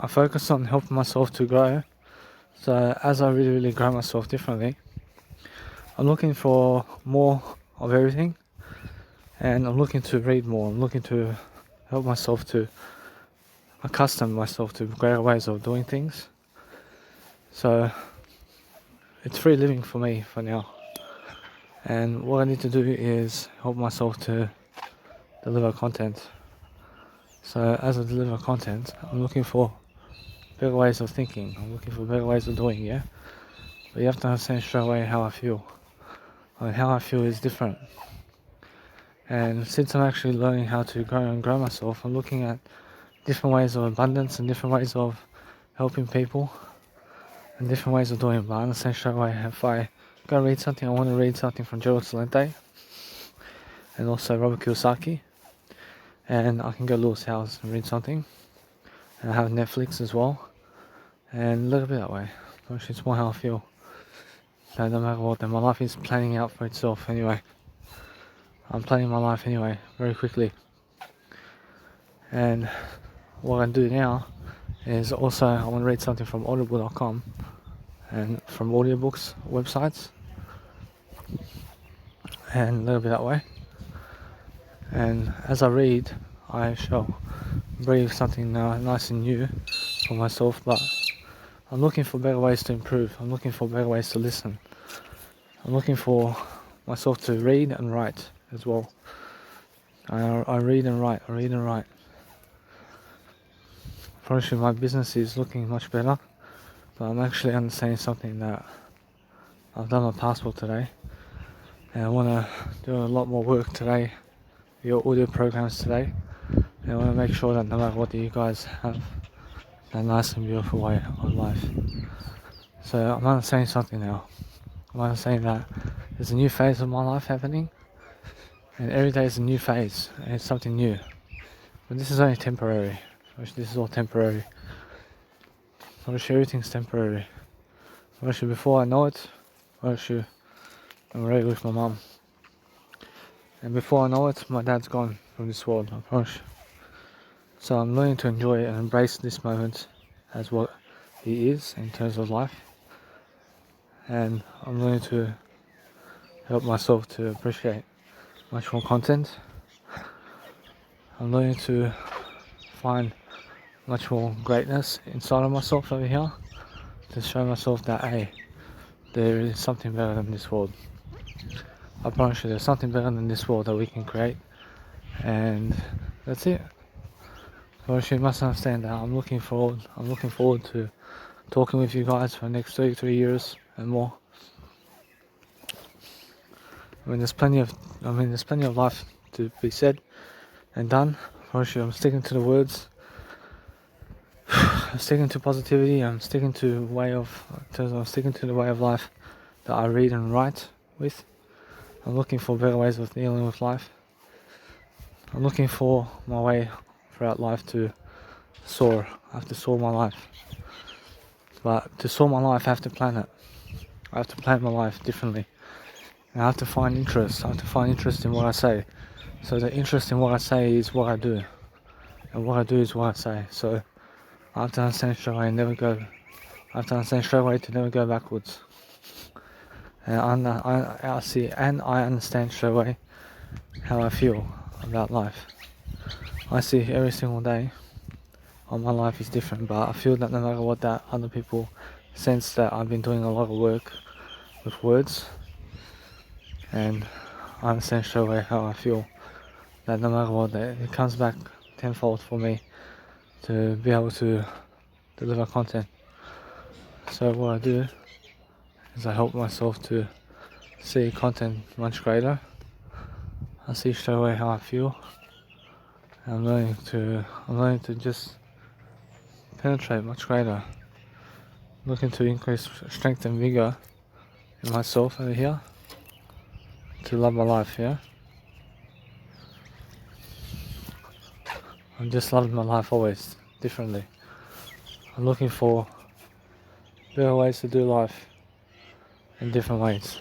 I focus on helping myself to grow. So as I really grow myself differently, I'm looking for more of everything, and I'm looking to read more. I'm looking to help myself to accustom myself to greater ways of doing things. So it's free living for me for now. And what I need to do is help myself to deliver content. So as I deliver content, I'm looking for better ways of thinking. I'm looking for better ways of doing, yeah? But you have to understand straight away how I feel. And how I feel is different. And since I'm actually learning how to grow myself, I'm looking at different ways of abundance and different ways of helping people and different ways of doing it. But I understand straight away if I go read something, I want to read something from Gerald Celente and also Robert Kiyosaki. And I can go to Lewis House and read something. And I have Netflix as well. And let it be that way. Actually, it's more how I feel. So no matter what, then my life is planning out for itself anyway. I'm planning my life anyway, very quickly. And what I do now is also I want to read something from audible.com and from audiobooks websites and let it be that way. And as I read, I shall breathe something nice and new for myself, but I'm looking for better ways to improve. I'm looking for better ways to listen. I'm looking for myself to read and write as well. I read and write, I read and write. Fortunately, my business is looking much better, but I'm actually understanding something that I've done my passport today, and I want to do a lot more work today, your audio programs today, and I want to make sure that no matter what you guys have a nice and beautiful way of life. So I'm understanding something now. I'm understanding that there's a new phase of my life happening, and every day is a new phase, and it's something new. But this is only temporary. This is all temporary. Everything's temporary. Before I know it, I'm already with my mum. And before I know it, my dad's gone from this world, I promise you. So I'm learning to enjoy and embrace this moment as what he is in terms of life. And I'm learning to help myself to appreciate much more content. I'm learning to find much more greatness inside of myself over here, to show myself that, hey, there is something better than this world. I promise you there's something better than this world that we can create, and that's it. So you must understand that I'm looking forward to talking with you guys for the next 33 years and more. There's plenty of life to be said and done. For I'm sticking to the words. I'm sticking to positivity. I'm sticking to the way of life that I read and write with. I'm looking for better ways of dealing with life. I'm looking for my way throughout life to soar. I have to soar my life. But to soar my life, I have to plan it. I have to plan my life differently. And I have to find interest. I have to find interest in what I say. So the interest in what I say is what I do. And what I do is what I say. So I have to understand straight away to never go backwards. And I understand straight away how I feel about life. I see every single day my life is different, but I feel that no matter what, that other people sense that I've been doing a lot of work with words, and I understand straight away how I feel, that no matter what, that it comes back tenfold for me to be able to deliver content. So what I do is I help myself to see content much greater. I see straight away how I feel. I'm learning to just penetrate much greater. Looking to increase strength and vigor in myself over here. To love my life, yeah? I'm just loving my life always, differently. I'm looking for better ways to do life in different ways.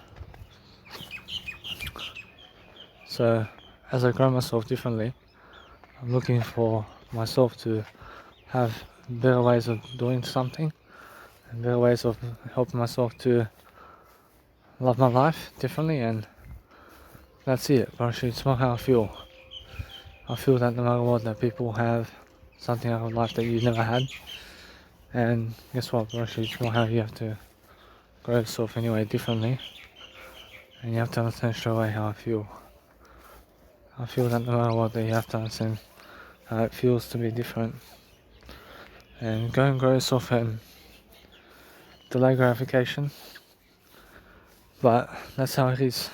So, as I grow myself differently, I'm looking for myself to have better ways of doing something, and better ways of helping myself to love my life differently, and that's it. But actually, it's not how I feel. I feel that no matter what, that people have something out of life that you never had, and guess what? But actually, it's more how you have to grow yourself anyway differently, and you have to understand straight away how I feel. I feel that no matter what, that you have to understand how it feels to be different, and go and grow yourself and delay gratification. But that's how it is.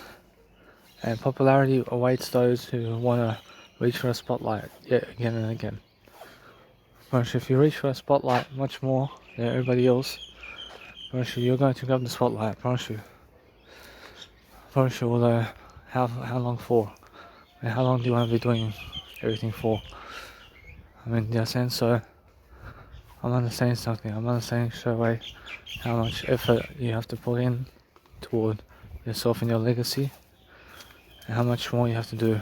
And popularity awaits those who want to reach for a spotlight yet again and again. Whereas if you reach for a spotlight much more than everybody else, you're going to grab the spotlight, promise you. Although how long for? And how long do you want to be doing everything for? I mean, in a sense, so I'm understanding something. I'm understanding straight away how much effort you have to put in toward yourself and your legacy, and how much more you have to do.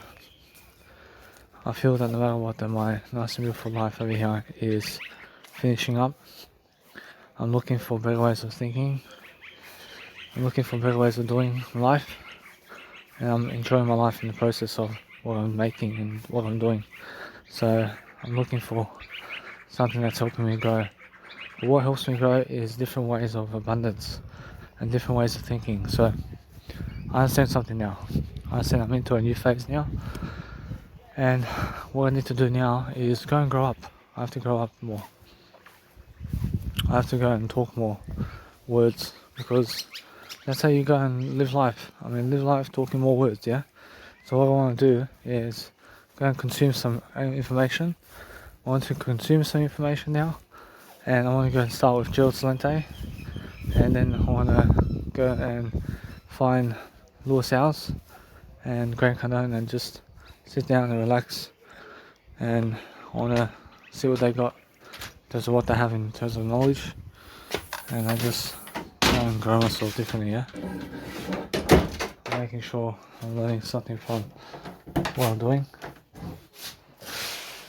I feel that no matter what, that my nice and beautiful life over here is finishing up. I'm looking for better ways of thinking. I'm looking for better ways of doing life, and I'm enjoying my life in the process of what I'm making and what I'm doing. So I'm looking for something that's helping me grow. But what helps me grow is different ways of abundance and different ways of thinking. So I understand something now. I understand I'm into a new phase now, and what I need to do now is go and grow up. I have to grow up more. I have to go and talk more words, because that's how you go and live life. I mean, live life talking more words, yeah? So what I want to do is go and consume some information. I want to consume some information now, and I want to go and start with Gerald Celente, and then I want to go and find Lewis Howes and Grant Cardone and just sit down and relax, and I want to see what they got in terms of what they have in terms of knowledge, and I just try and grow myself differently, yeah? Making sure I'm learning something from what I'm doing,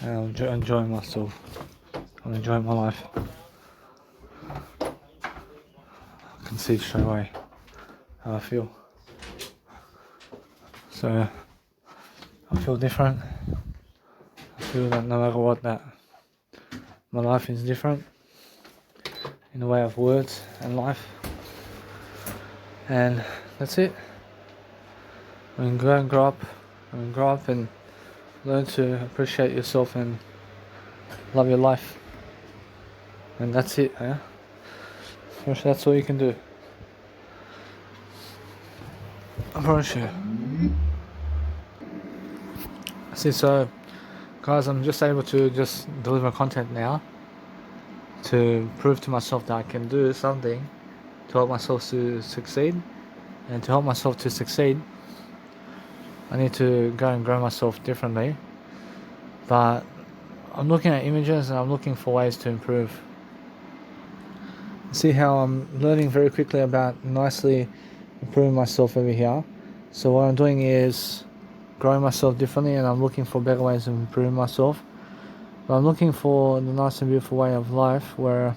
and I'm enjoying myself. I'm enjoying my life. I can see straight away how I feel. So I feel different. I feel that no matter what, that my life is different in the way of words and life, and that's it. I mean, go and grow up. And learn to appreciate yourself and love your life, and that's it, yeah? That's all you can do. I promise you. See, so guys, I'm just able to just deliver content now to prove to myself that I can do something to help myself to succeed. And to help myself to succeed, I need to go and grow myself differently. But I'm looking at images and I'm looking for ways to improve. See how I'm learning very quickly about nicely improving myself over here. So what I'm doing is growing myself differently, and I'm looking for better ways of improving myself. But I'm looking for the nice and beautiful way of life where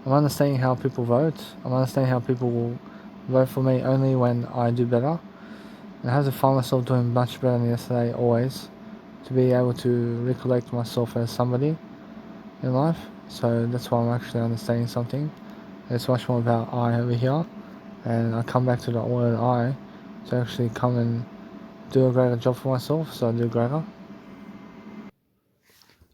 I'm understanding how people vote. I'm understanding how people will vote for me only when I do better. And I have to find myself doing much better than yesterday, always, to be able to recollect myself as somebody in life. So that's why I'm actually understanding something. It's much more about I over here, and I come back to the word I to actually come and do a greater job for myself, so I do greater.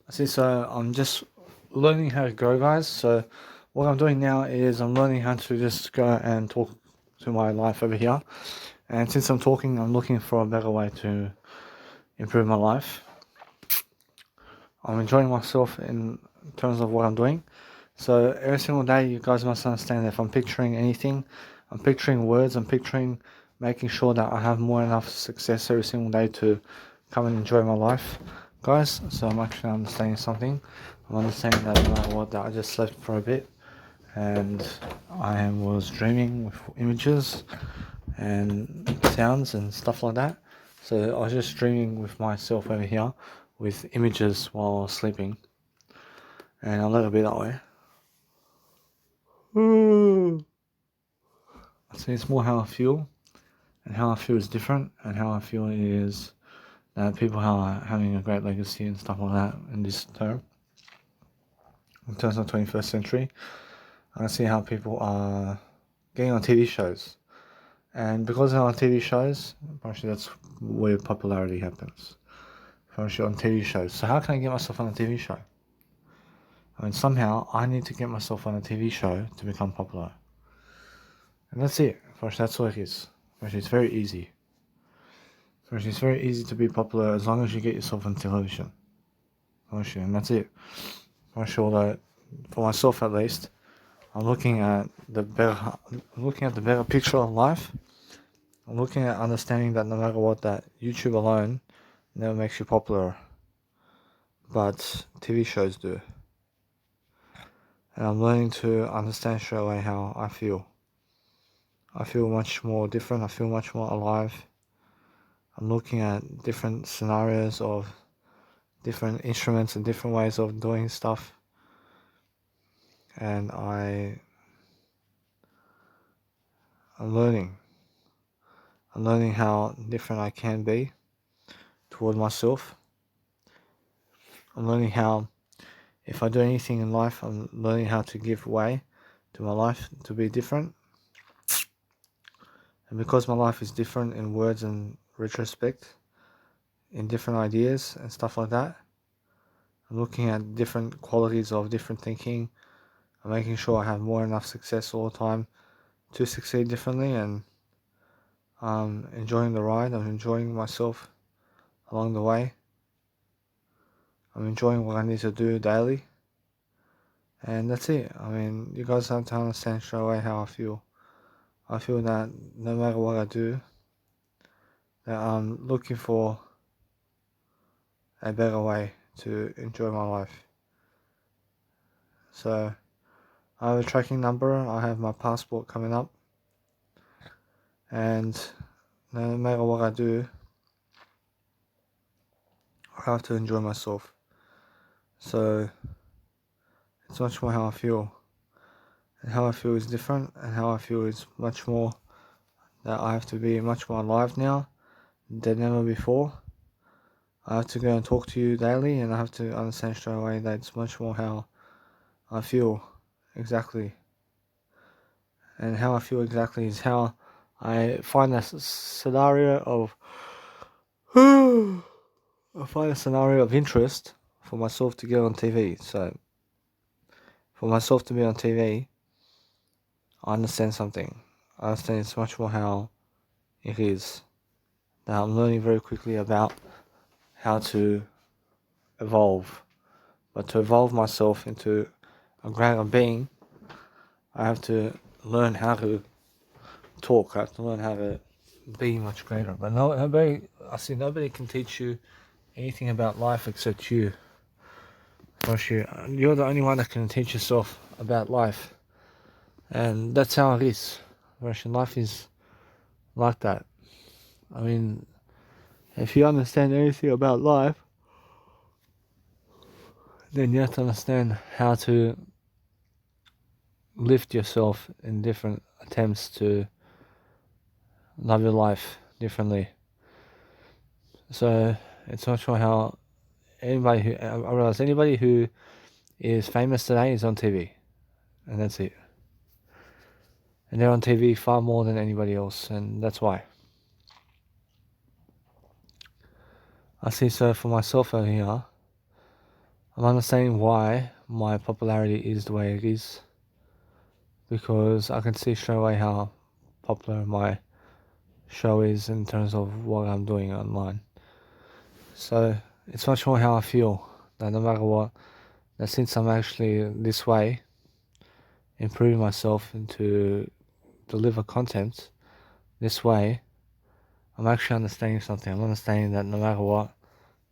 See, so I'm just learning how to grow, guys. So what I'm doing now is I'm learning how to just go and talk to my life over here. And since I'm talking, I'm looking for a better way to improve my life. I'm enjoying myself in terms of what I'm doing. So every single day, you guys must understand that if I'm picturing anything, I'm picturing words, I'm picturing making sure that I have more enough success every single day to come and enjoy my life, guys. So I'm actually understanding something. I'm understanding that no matter what, that I just slept for a bit, and I was dreaming with images and sounds and stuff like that. So I was just dreaming with myself over here with images while sleeping. and I'll let it be that way. I see it's more how I feel, and how I feel is different, and how I feel is that people are having a great legacy and stuff like that in this term. In terms of 21st century, I see how people are getting on TV shows. And because they're on TV shows, actually that's where popularity happens. Actually on TV shows. So how can I get myself on a TV show? I mean, somehow I need to get myself on a TV show to become popular. And that's it. First, that's all it is. First, it's very easy. First, it's very easy to be popular as long as you get yourself on television. First, and that's it. First, although, for myself at least, I'm looking at the better picture of life. I'm looking at understanding that no matter what, that YouTube alone never makes you popular, but TV shows do. And I'm learning to understand straight away how I feel. I feel much more different. I feel much more alive. I'm looking at different scenarios of different instruments and different ways of doing stuff. And I'm learning. I'm learning how different I can be toward myself. I'm learning how, if I do anything in life, I'm learning how to give way to my life to be different. And because my life is different in words and retrospect, in different ideas and stuff like that, I'm looking at different qualities of different thinking. I'm making sure I have more than enough success all the time to succeed differently, and I'm enjoying the ride. I'm enjoying myself along the way. I'm enjoying what I need to do daily. And that's it. I mean, you guys have to understand straight away how I feel. I feel that no matter what I do, that I'm looking for a better way to enjoy my life. So I have a tracking number, I have my passport coming up, and no matter what I do, I have to enjoy myself. So it's much more how I feel. And how I feel is different, and how I feel is much more that I have to be much more alive now than ever before. I have to go and talk to you daily, and I have to understand straight away that it's much more how I feel exactly. And how I feel exactly is how I find a scenario of I find a scenario of interest for myself to get on TV. So for myself to be on TV, I understand something. I understand it's much more how it is. Now I'm learning very quickly about how to evolve. But to evolve myself into a greater being, I have to learn how to talk. I have to learn how to be much greater. But nobody can teach you anything about life except you. You're the only one that can teach yourself about life. And that's how it is. Life is like that. I mean, if you understand anything about life, then you have to understand how to lift yourself in different attempts to love your life differently. So it's not sure how I realize anybody who is famous today is on TV, and that's it. And they're on TV far more than anybody else, and that's why. I see. So for myself over here, I'm understanding why my popularity is the way it is, because I can see straight away how popular my show is in terms of what I'm doing online. So it's much more how I feel, that no matter what, that since I'm actually this way, improving myself and to deliver content this way, I'm actually understanding something. I'm understanding that no matter what,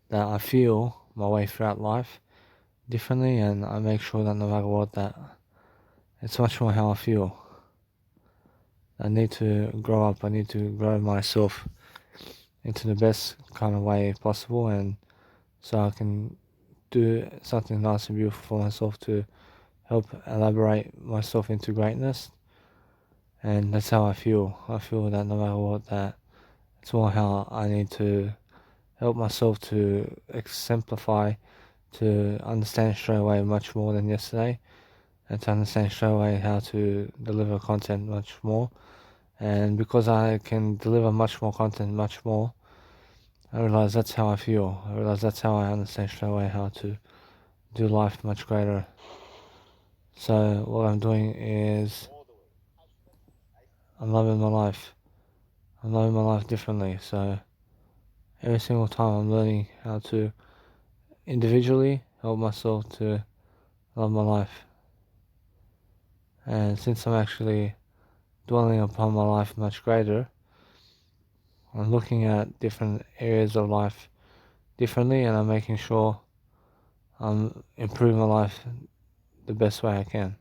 that I feel my way throughout life differently, and I make sure that no matter what, that it's much more how I feel. I need to grow up. I need to grow myself into the best kind of way possible, and so I can do something nice and beautiful for myself to help elaborate myself into greatness. And that's how I feel. I feel that no matter what, that it's more how I need to help myself to exemplify, to understand straight away much more than yesterday, and to understand straight away how to deliver content much more. And because I can deliver much more content much more, I realize that's how I feel. I realize that's how I understand straight away how to do life much greater. So what I'm doing is I'm loving my life. I'm loving my life differently. So every single time I'm learning how to individually help myself to love my life. And since I'm actually dwelling upon my life much greater, I'm looking at different areas of life differently, and I'm making sure I'm improving my life the best way I can.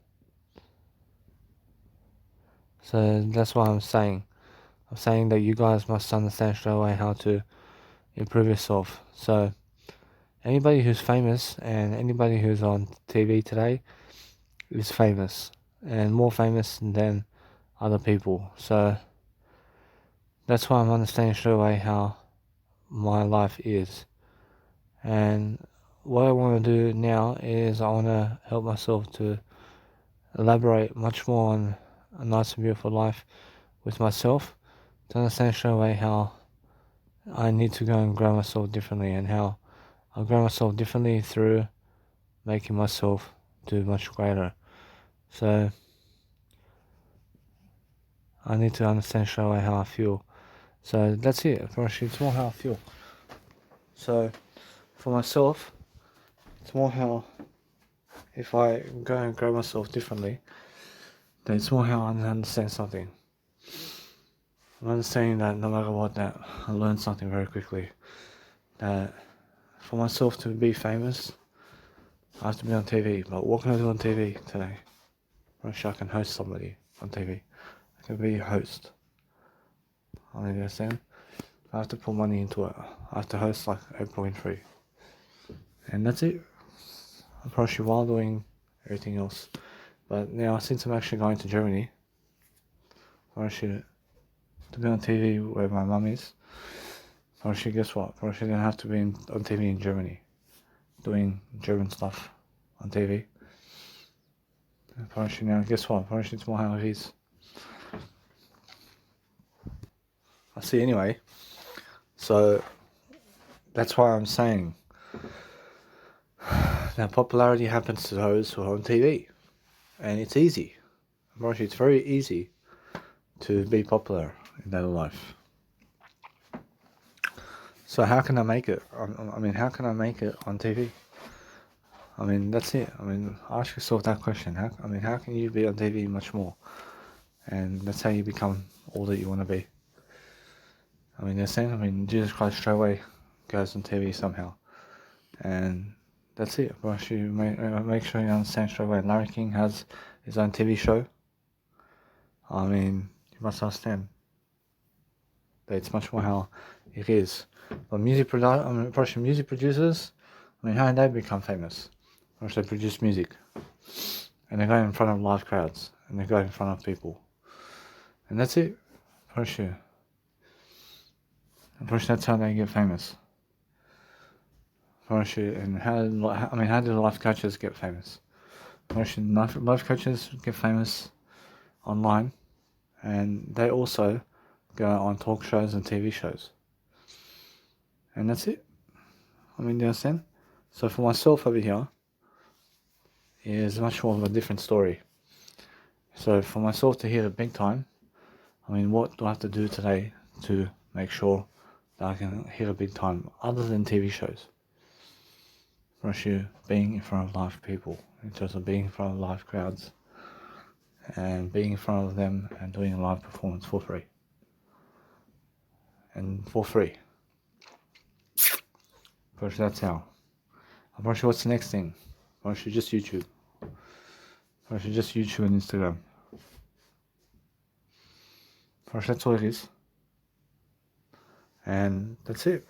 So that's what I'm saying. I'm saying that you guys must understand straight away how to improve yourself. So anybody who's famous and anybody who's on TV today is famous, and more famous than other people. So that's why I'm understanding straight away how my life is. And what I want to do now is I want to help myself to elaborate much more on a nice and beautiful life with myself, to understand straight away how I need to go and grow myself differently, and how I'll grow myself differently through making myself do much greater. So I need to understand straight away how I feel. So that's it. It's more how I feel. So for myself, it's more how if I go and grow myself differently, then it's more how I understand something. I'm understanding that no matter what, that I learn something very quickly. That for myself to be famous, I have to be on TV. But what can I do on TV today? I can host somebody on TV. I can be a host. I understand. I have to put money into it. I have to host like Oprah Winfrey. And that's it. I'm probably while doing everything else. But now, since I'm actually going to Germany, probably to be on TV where my mum is, probably guess what? Probably gonna have to be on TV in Germany, doing German stuff on TV. And probably now, guess what? Probably it's more how it is. I see anyway. So that's why I'm saying that popularity happens to those who are on TV, and it's easy. Actually, it's very easy to be popular in daily life. So how can I make it? I mean, how can I make it on TV? I mean, that's it. I mean, ask yourself that question. How can you be on TV much more? And that's how you become all that you want to be. I mean, they're saying, Jesus Christ straight away goes on TV somehow. And that's it. But you make sure you understand straight away. Larry King has his own TV show. I mean, you must understand that it's much more how it is. But music producers, how did they become famous? They produce music, and they go in front of live crowds, and they go in front of people, and that's it. For sure. That's how they get famous. For sure. And how do life coaches get famous? Life coaches get famous online, and they also go on talk shows and TV shows, and that's it. Do you understand? So for myself over here, is much more of a different story. So for myself to hit it big time, what do I have to do today to make sure that I can hit a big time other than TV shows? For you, being in front of live people, in terms of being in front of live crowds, and being in front of them and doing a live performance for free. And for free. First, that's how. I'm not sure what's the next thing. First, just YouTube. First, just YouTube and Instagram. First, that's all it is. And that's it.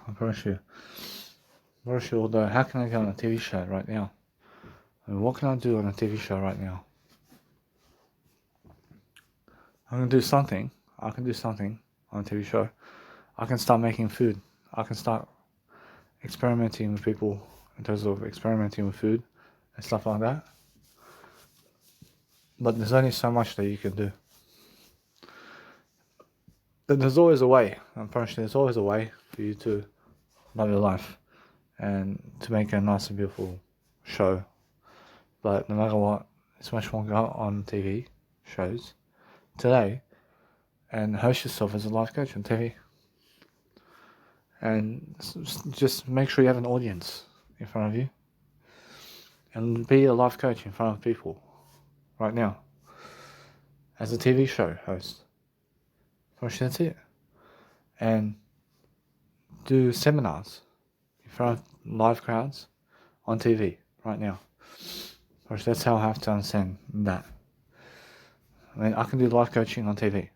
I promise you. although how can I go on a TV show right now? I mean, what can I do on a TV show right now? I can do something. I can do something on a TV show. I can start making food. I can start experimenting with people in terms of experimenting with food and stuff like that. But there's only so much that you can do. But there's always a way. Unfortunately, there's always a way for you to love your life and to make a nice and beautiful show. But no matter what, it's much more go on TV shows today and host yourself as a life coach on TV. And just make sure you have an audience in front of you and be a life coach in front of people right now as a TV show host. That's it. And do seminars in front of live crowds on TV right now. That's how I have to understand that. I mean, I can do life coaching on TV.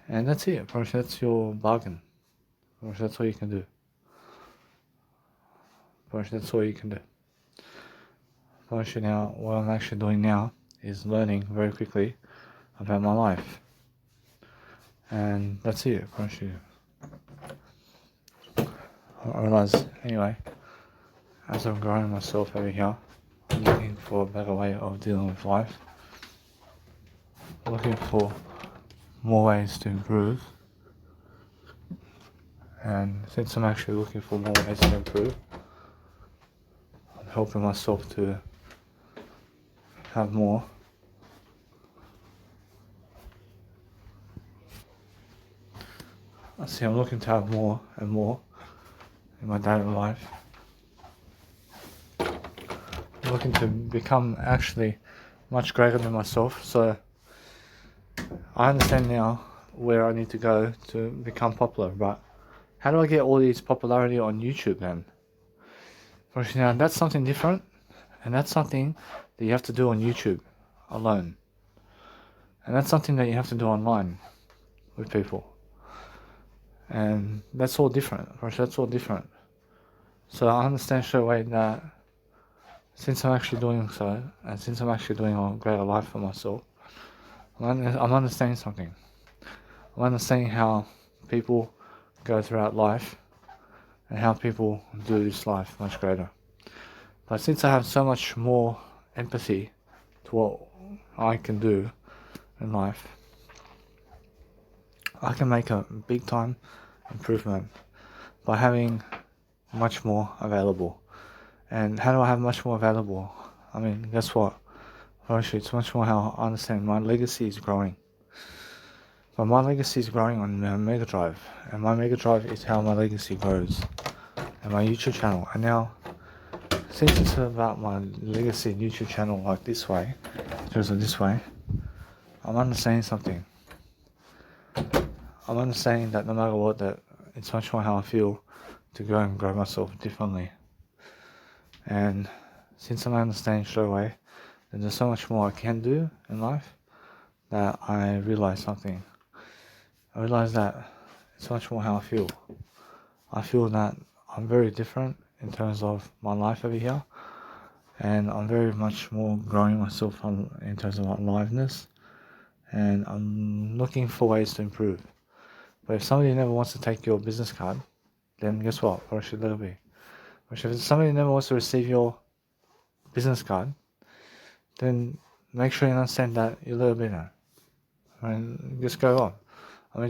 And that's it. That's your bargain. That's all you can do. That's all you can do. Now, what I'm actually doing now is learning very quickly about my life. And that's it. I realize, anyway, as I'm growing myself over here, I'm looking for a better way of dealing with life. Looking for more ways to improve. And since I'm actually looking for more ways to improve, I'm helping myself to have more. I'm looking to have more and more in my daily life. I'm looking to become actually much greater than myself, so I understand now where I need to go to become popular, but how do I get all these popularity on YouTube then? Now, that's something different, and that's something that you have to do on YouTube alone. And that's something that you have to do online with people. And that's all different. That's all different. So I understand straight away that since I'm actually doing so, and since I'm actually doing a greater life for myself, I'm understanding something. I'm understanding how people go throughout life and how people do this life much greater. But since I have so much more empathy to what I can do in life, I can make a big time improvement by having much more available. And how do I have much more available? I mean, guess what? Actually, it's much more how I understand my legacy is growing. But my legacy is growing on Mega Drive, and my Mega Drive is how my legacy grows. And my YouTube channel, and now, since it's about my legacy YouTube channel like this way, I'm understanding something. I'm understanding that no matter what, that it's much more how I feel to go and grow myself differently. And since I'm understanding straight away that there's so much more I can do in life, that I realize something. I realize that it's much more how I feel. I feel that I'm very different in terms of my life over here, and I'm very much more growing myself in terms of aliveness, and I'm looking for ways to improve. But if somebody never wants to take your business card, then guess what? Or should let it be. Or if somebody never wants to receive your business card, then make sure you understand that you're a little bit now. I mean, just go on.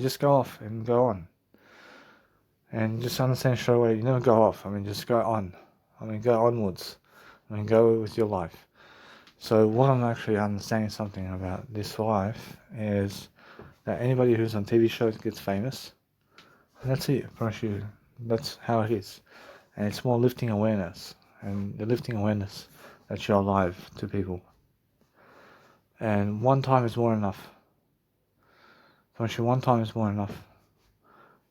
Just go off and go on. And just understand straight away, you never go off. Just go on. Go onwards. Go with your life. So what I'm actually understanding something about this life is that anybody who's on TV shows gets famous. And that's it. I promise you, that's how it is. And it's more lifting awareness. And the lifting awareness that you're alive to people. And one time is more enough. I promise you, one time is more enough.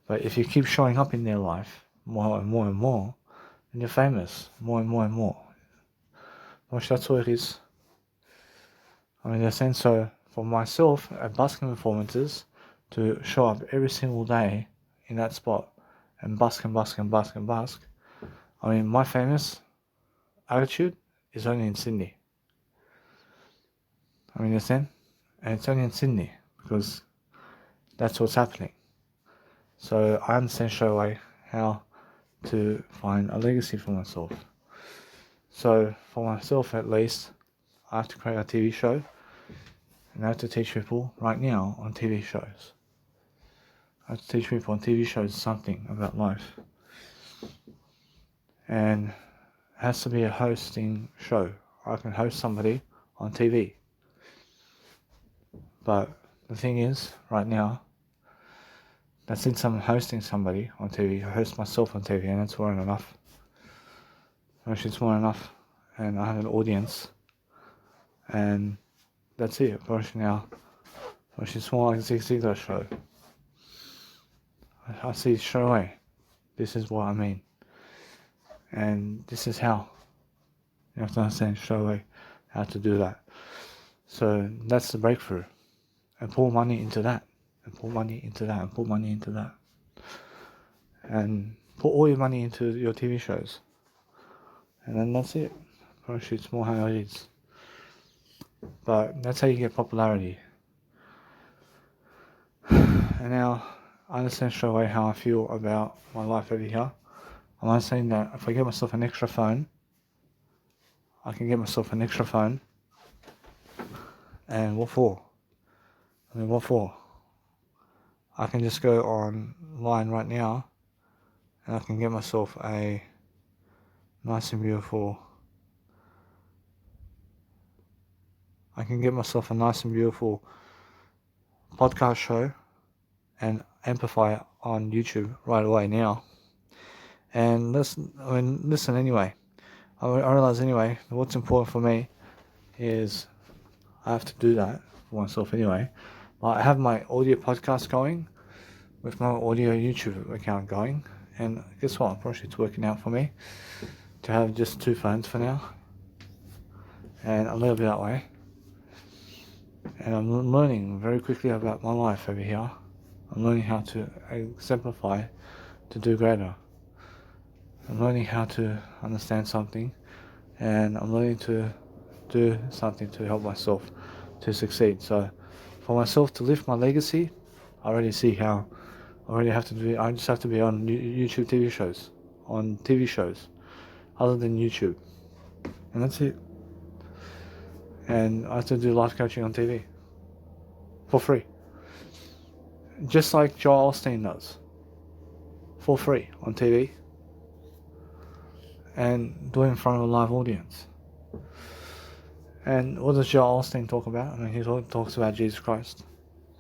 But if you keep showing up in their life more and more and more, then you're famous more and more and more. Which that's all it is. In a sense, so for myself at busking performances, to show up every single day in that spot and busk and busk and busk and busk, I mean, my famous attitude is only in Sydney. I mean, understand? And it's only in Sydney because that's what's happening. So I understand straight away how to find a legacy for myself. So for myself at least, I have to create a TV show and I have to teach people right now on TV shows. I have to teach people on TV shows something about life. And it has to be a hosting show. I can host somebody on TV. But the thing is, right now, that since I'm hosting somebody on TV, I host myself on TV, and that's more than enough. Actually, it's more than enough. And I have an audience. And that's it. Approaching now. Approaching small like Zig Ziglar show. I see straight away. This is what I mean. And this is how. You have to understand straight away how to do that. So that's the breakthrough. And pour money into that. And pour money into that. And pour money into that. And put all your money into your TV shows. And then that's it. Actually, it's more how it is. But that's how you get popularity. And now I understand straight away how I feel about my life over here. I'm understanding that if I get myself an extra phone, I can get myself an extra phone. And what for? I mean, what for? I can just go online right now and I can get myself a nice and beautiful podcast show and amplify it on YouTube right away now. And listen anyway. I realize anyway, what's important for me is I have to do that for myself anyway. I have my audio podcast going with my audio YouTube account going. And guess what? Probably it's working out for me to have just 2 phones for now. And a little bit that way. And I'm learning very quickly about my life over here. I'm learning how to exemplify to do greater. I'm learning how to understand something, and I'm learning to do something to help myself to succeed. So for myself to lift my legacy, I already see how I just have to be on YouTube TV shows, other than YouTube. And that's it. And I have to do life coaching on TV for free. Just like Joel Osteen does. For free on TV. And do it in front of a live audience. And what does Joel Osteen talk about? I mean, he talks about Jesus Christ.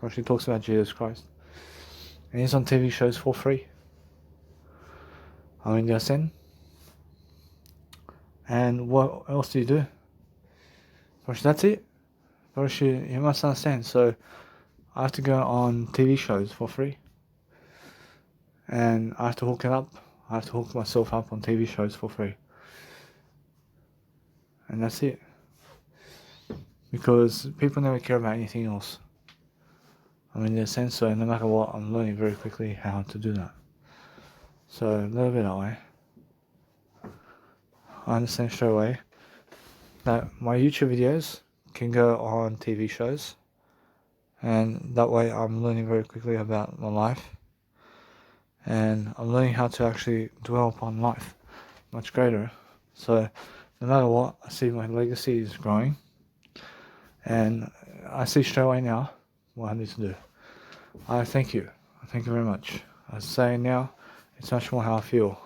Or she talks about Jesus Christ. And he's on TV shows for free. I mean, you're sin. And what else do you do? That's it. You must understand. So I have to go on TV shows for free. And I have to hook it up. I have to hook myself up on TV shows for free. And that's it. Because people never care about anything else. I mean, in a sense, so no matter what, I'm learning very quickly how to do that. So a little bit that way. I understand straight away that my YouTube videos can go on TV shows. And that way I'm learning very quickly about my life. And I'm learning how to actually dwell upon life much greater. So no matter what, I see my legacy is growing. And I see straight away now what I need to do. I thank you. Thank you very much. I say now, it's much more how I feel.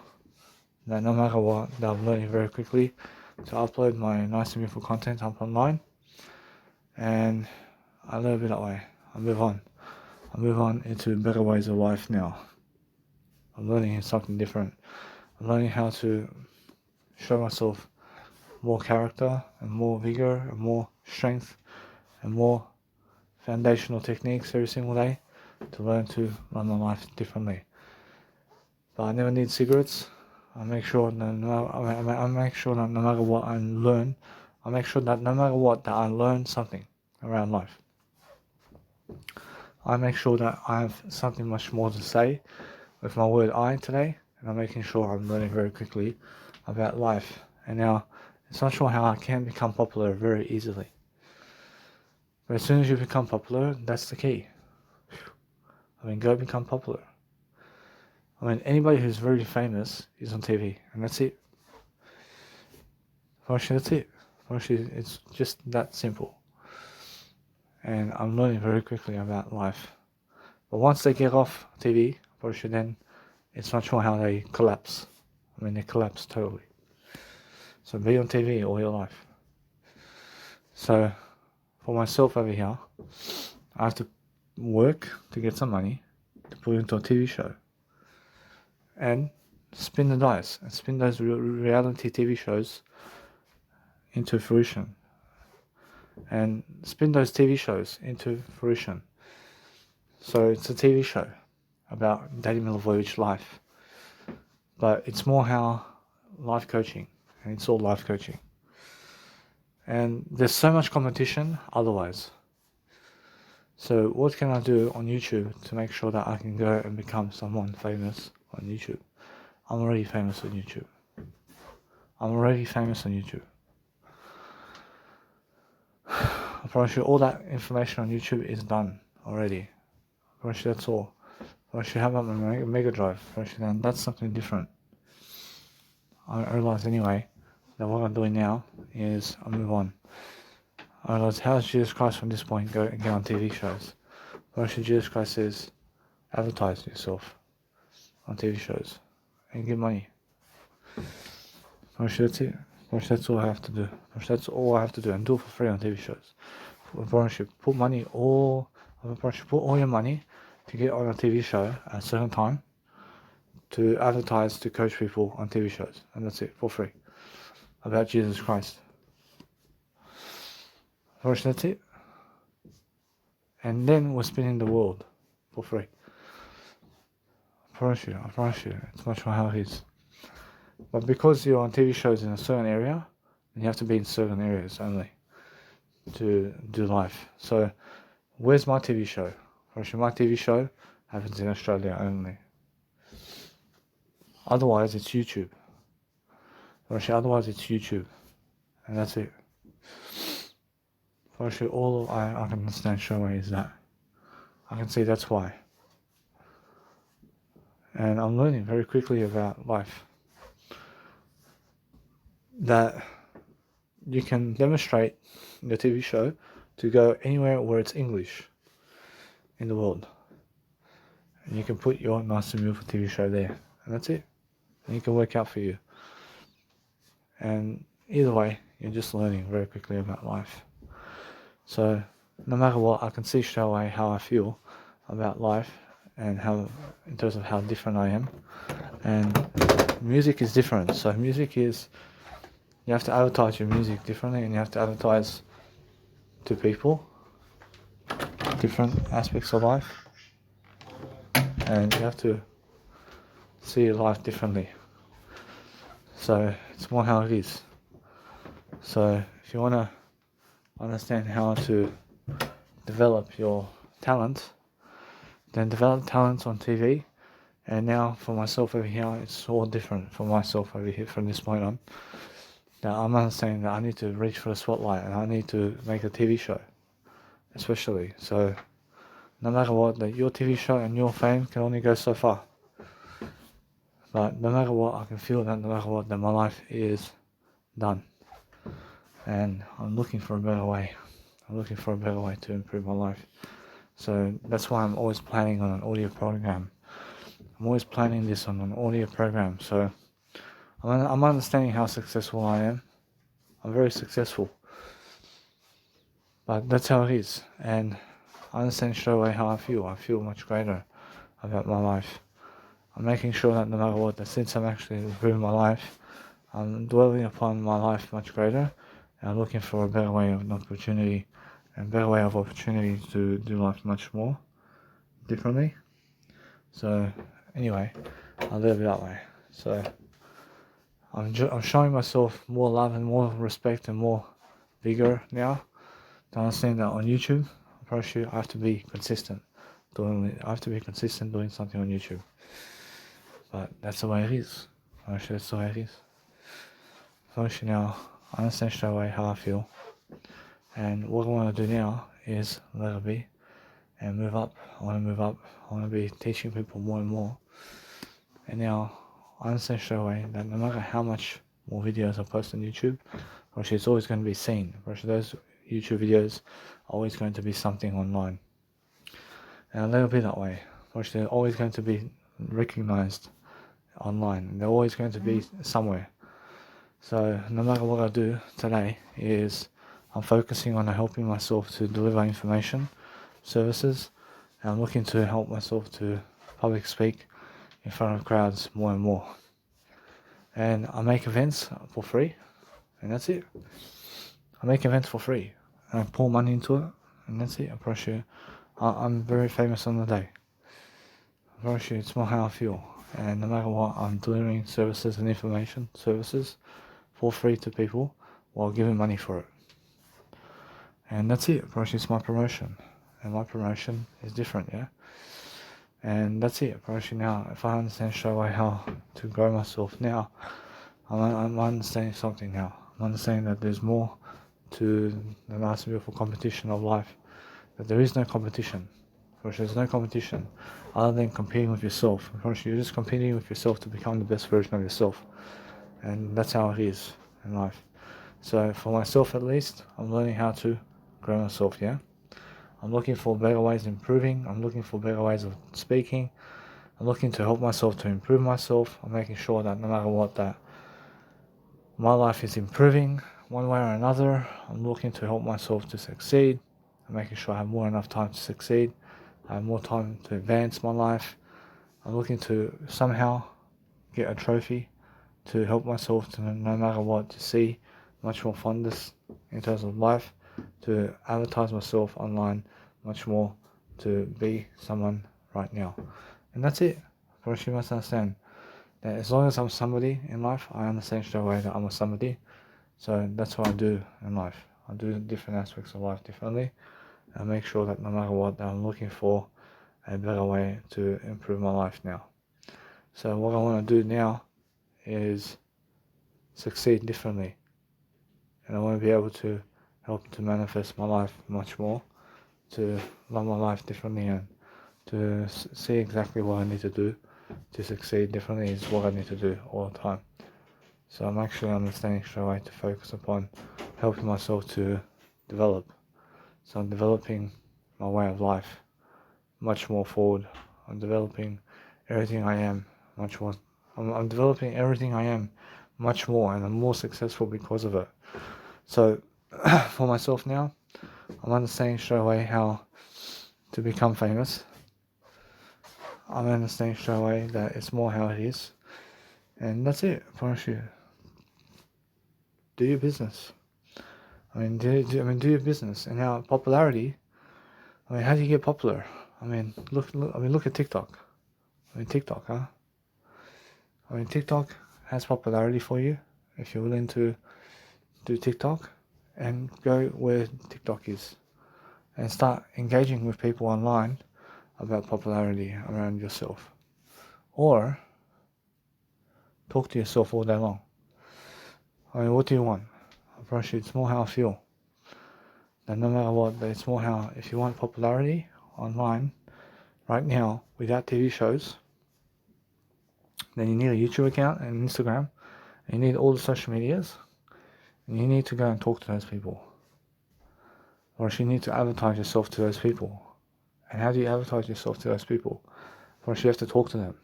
That no matter what, that I'm learning very quickly to upload my nice and beautiful content up online. And I live a bit that way. I move on into better ways of life now. I'm learning something different. I'm learning how to show myself more character and more vigor and more strength and more foundational techniques every single day to learn to run my life differently. But I never need cigarettes. I make sure that no matter what I learn, I make sure that no matter what that I learn something around life. I make sure that I have something much more to say with my word I today, and I'm making sure I'm learning very quickly about life. And now, it's not sure how I can become popular very easily. But as soon as you become popular, that's the key. I mean, go become popular. I mean, anybody who's very famous is on TV, and that's it. Actually, that's it. Actually, it's just that simple. And I'm learning very quickly about life. But once they get off TV, Porsche, then it's not sure how they collapse. I mean, they collapse totally. So be on TV all your life. So for myself over here, I have to work to get some money to put into a TV show. And spin the dice and spin those reality TV shows into fruition. And spin those TV shows into fruition. So it's a TV show about Danny Milivojevic life. But it's more how life coaching, and it's all life coaching. And there's so much competition otherwise. So what can I do on YouTube to make sure that I can go and become someone famous on YouTube? I'm already famous on YouTube. I promise you all that information on YouTube is done already. I promise you that's all. I should have my Mega Drive. Then that's something different. I realize anyway that what I'm doing now is I move on. I realize how does Jesus Christ from this point go and get on TV shows? Actually, Jesus Christ says, advertise yourself on TV shows and get money. Actually, that's it. Actually, that's all I have to do. Actually, that's all I have to do and do it for free on TV shows. Put money put all your money to get on a TV show at a certain time to advertise to coach people on TV shows, and that's it for free about Jesus Christ. That's it. And then we're spinning the world for free. I promise you, it's much more how it is. But because you're on TV shows in a certain area, you have to be in certain areas only to do life. So, where's my TV show? Actually, my TV show happens in Australia only. Otherwise, it's YouTube. And that's it. Actually, all I can understand straight away is that. I can see that's why. And I'm learning very quickly about life. That you can demonstrate your TV show to go anywhere where it's English in the world. And you can put your nice and beautiful TV show there. And that's it. And it can work out for you. And either way, you're just learning very quickly about life. So no matter what, I can see straight away how I feel about life and how, in terms of how different I am. And music is different. So music is, you have to advertise your music differently, and you have to advertise to people different aspects of life, and you have to see your life differently. So it's more how it is. So if you want to understand how to develop your talent, then develop talents on TV. And now for myself over here, it's all different for myself over here from this point on. Now I'm understanding that I need to reach for the spotlight and I need to make a TV show, especially. So no matter what, that your TV show and your fame can only go so far. But no matter what, I can feel that no matter what, that my life is done. And I'm looking for a better way. To improve my life. So that's why I'm always planning on an audio program. I'm always planning this on an audio program. So I'm understanding how successful I am. I'm very successful. But that's how it is. And I understand straight away how I feel. I feel much greater about my life. I'm making sure that no matter what, that since I'm actually improving my life, I'm dwelling upon my life much greater. And I'm looking for a better way of opportunity to do life much more differently. So anyway, I'll live it that way. So I'm showing myself more love and more respect and more vigor now to understand that on YouTube, I have to be consistent. Doing something on YouTube. But that's the way it is. That's the way it is. First, now, I understand straight away how I feel. And what I want to do now is let it be and move up. I want to move up. I want to be teaching people more and more. And now, I understand straight away that no matter how much more videos I post on YouTube, actually it's always going to be seen. Actually, those YouTube videos are always going to be something online. And let it be that way. Actually, they're always going to be recognized online. They're always going to be somewhere. So no matter what I do today is I'm focusing on helping myself to deliver information, services, and I'm looking to help myself to public speak in front of crowds more and more. And I make events for free, and that's it. I make events for free, and I pour money into it, and that's it. I promise you, I'm very famous on the day. I promise you, it's more how I feel. And no matter what, I'm delivering services and information, services, for free to people while giving money for it. And that's it. Probably it's my promotion. And my promotion is different, yeah? And that's it. Probably now, if I understand straight away how to grow myself now, I'm understanding something now. I'm understanding that there's more to the nice and beautiful competition of life. That there is no competition. Probably there's no competition other than competing with yourself. Probably you're just competing with yourself to become the best version of yourself. And that's how it is in life. So for myself at least, I'm learning how to grow myself, yeah? I'm looking for better ways of improving. I'm looking for better ways of speaking. I'm looking to help myself to improve myself. I'm making sure that no matter what, that my life is improving one way or another. I'm looking to help myself to succeed. I'm making sure I have more enough time to succeed. I have more time to advance my life. I'm looking to somehow get a trophy to help myself to, no matter what, to see much more fondness in terms of life, to advertise myself online much more, to be someone right now. And that's it. First, you must understand that as long as I'm somebody in life, I understand straight away that I'm a somebody. So that's what I do in life. I do different aspects of life differently and make sure that no matter what, that I'm looking for a better way to improve my life now. So what I want to do now is succeed differently, and I want to be able to help to manifest my life much more, to love my life differently, and to see exactly what I need to do to succeed differently is what I need to do all the time. So I'm actually understanding straight away to focus upon helping myself to develop. So I'm developing my way of life much more forward. I'm developing everything I am much more. I'm developing everything I am much more, and I'm more successful because of it. So for myself now, I'm understanding straight away how to become famous. I'm understanding straight away that it's more how it is, and that's it. I promise you. Do your business. Do your business. And now popularity. How do you get popular? Look at TikTok. TikTok, huh? TikTok has popularity for you if you're willing to do TikTok and go where TikTok is and start engaging with people online about popularity around yourself, or talk to yourself all day long. What do you want? I promise you, it's more how I feel. That no matter what, it's more how, if you want popularity online right now without TV shows, then you need a YouTube account and Instagram, and you need all the social medias, and you need to go and talk to those people. Or you need to advertise yourself to those people. And how do you advertise yourself to those people? First, you have to talk to them.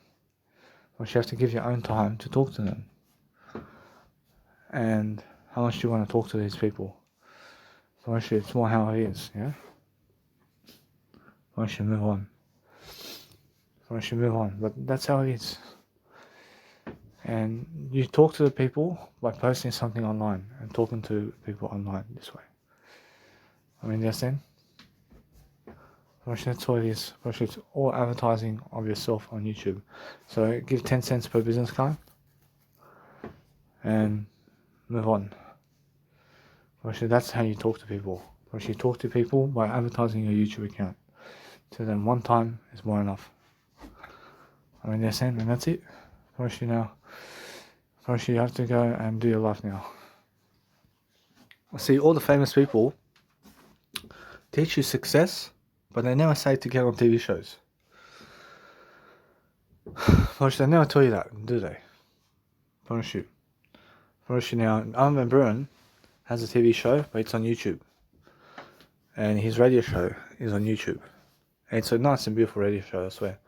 First, you have to give your own time to talk to them. And how much do you want to talk to these people? First, it's more how it is, yeah? First, you move on. First, you move on. But that's how it is. And you talk to the people by posting something online and talking to people online this way. You understand? That's what it is. It's all advertising of yourself on YouTube. So give 10 cents per business card and move on. That's how you talk to people. You talk to people by advertising your YouTube account. To them, one time is more enough. Understand? And that's it. Now, First, you have to go and do your life now. See, all the famous people teach you success, but they never say to get on TV shows. First, they never tell you that, do they? First, now, Armin van Buuren has a TV show, but it's on YouTube. And his radio show is on YouTube. And it's a nice and beautiful radio show, I swear.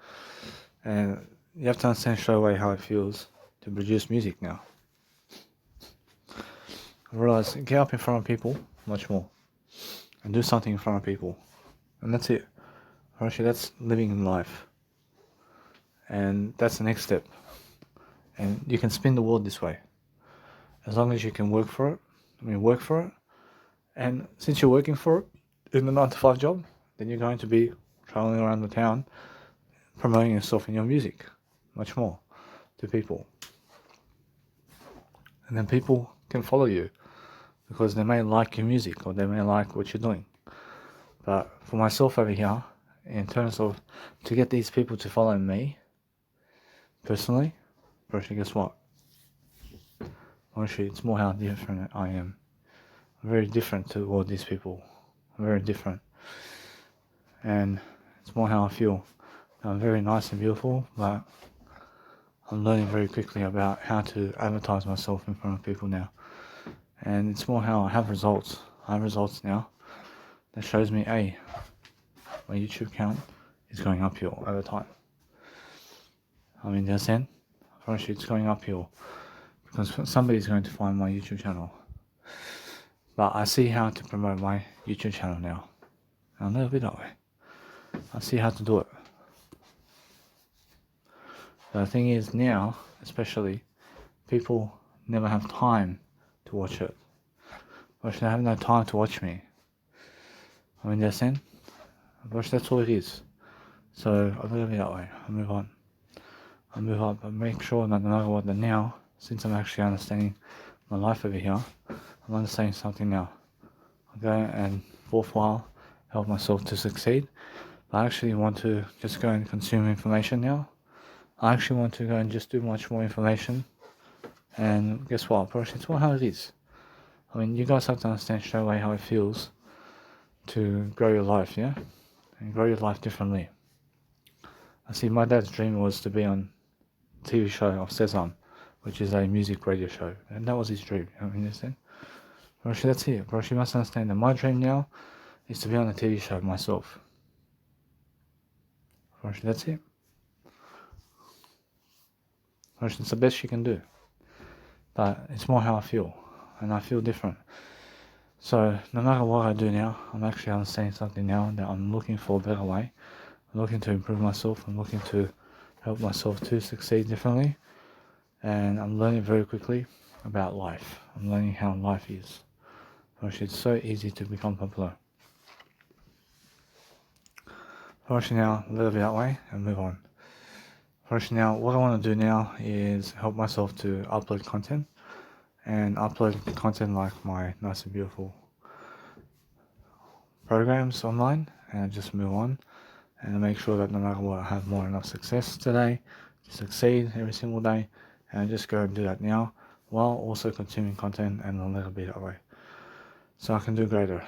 And you have to understand straight away how it feels to produce music now. I realize, get up in front of people much more. And do something in front of people. And that's it. Actually, that's living in life. And that's the next step. And you can spin the world this way. As long as you can work for it. And since you're working for it in the 9-to-5 job, then you're going to be traveling around the town promoting yourself and your music much more to people. And then people can follow you because they may like your music or they may like what you're doing. But for myself over here, in terms of to get these people to follow me personally, guess what? Honestly, it's more how different I am. I'm very different to all these people. I'm very different. And it's more how I feel. I'm very nice and beautiful, but I'm learning very quickly about how to advertise myself in front of people now. And it's more how I have results. I have results now that shows me, my YouTube count is going uphill over time. I mean, understand? First, it's going uphill because somebody's going to find my YouTube channel. But I see how to promote my YouTube channel now. I'll never be that way. I see how to do it. The thing is now, especially, people never have time to watch it. Or they have no time to watch me. I mean, understand? But that's all it is. So I better be that way. I move on, but make sure that no matter what, that now, since I'm actually understanding my life over here, I'm understanding something now. Okay, and fourth while, help myself to succeed. But I actually want to just go and consume information now. I actually want to go and just do much more information. And guess what? It's more how it is. I mean, you guys have to understand straight away how it feels to grow your life, yeah? And grow your life differently. I see my dad's dream was to be on TV show of Sesam, which is a music radio show. And that was his dream, you understand? That's it. You must understand that my dream now is to be on a TV show myself. That's it. It's the best you can do. But it's more how I feel. And I feel different. So no matter what I do now, I'm actually understanding something now that I'm looking for a better way. I'm looking to improve myself. I'm looking to help myself to succeed differently. And I'm learning very quickly about life. I'm learning how life is. It's so easy to become popular. Now, let it be that way and move on. Now, what I want to do now is help myself to upload content. And upload content like my nice and beautiful programs online. And just move on. And make sure that no matter what, I have more than enough success today to succeed every single day. And just go and do that now while also consuming content and I'll let it be that way. So I can do greater.